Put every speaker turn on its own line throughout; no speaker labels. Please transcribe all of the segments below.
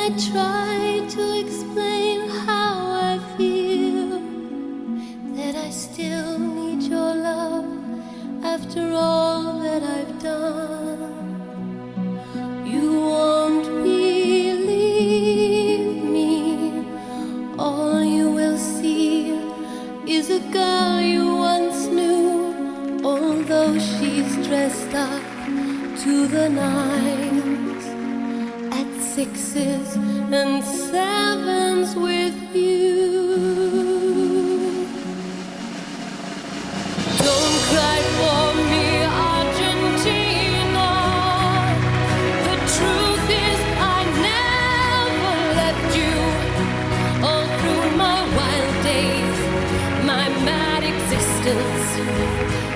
I try to explain how I feel, that I still need your love after all that I've done. You won't believe me. All you will see is a girl you once knew, although she's dressed up to the nines, at sixes and sevens with you. Don't cry for me, Argentina. The truth is I never left you. All through my wild days, my mad existence,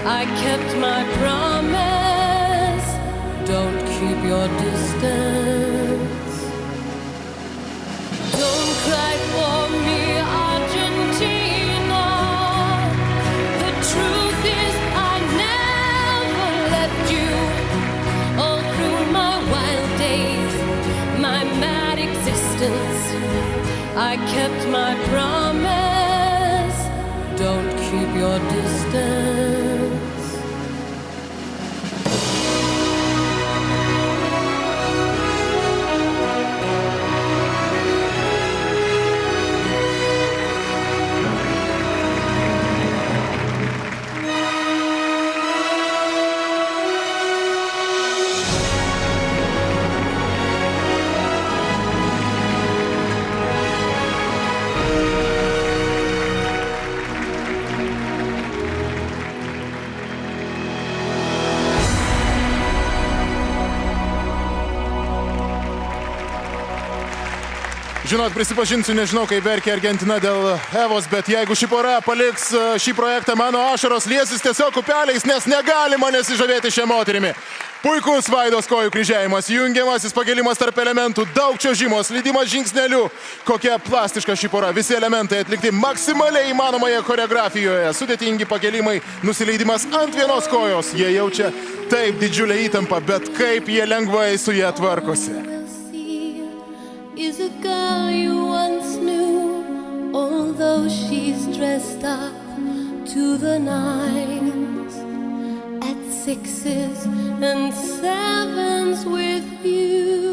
I kept my promise. Don't keep your distance. Don't cry for me, Argentina. The truth is I never left you. All through my wild days, my mad existence, I kept my promise. Don't keep your distance.
Žinot, prisipažinsiu, nežinau, kaip verkia Argentina dėl Evos, bet jeigu ši pora paliks šį projektą, mano ašaros liesis tiesiog upeliais, nes negalima nesižavėti šią moterimi. Puikus Vaidos kojų kryžiavimas, jungiamasis pakelimas tarp elementų, daug čiuožimo, slydimas žingsneliu. Kokia plastiška ši pora, visi elementai atlikti maksimaliai įmanomoje choreografijoje. Sudėtingi pakelimai, nusileidimas ant vienos kojos. Jie jaučia taip didžiulę įtampą, bet kaip jie lengvai su ją tvarkosi.
Is a girl you once knew, although she's dressed up to the nines, at sixes and sevens with you.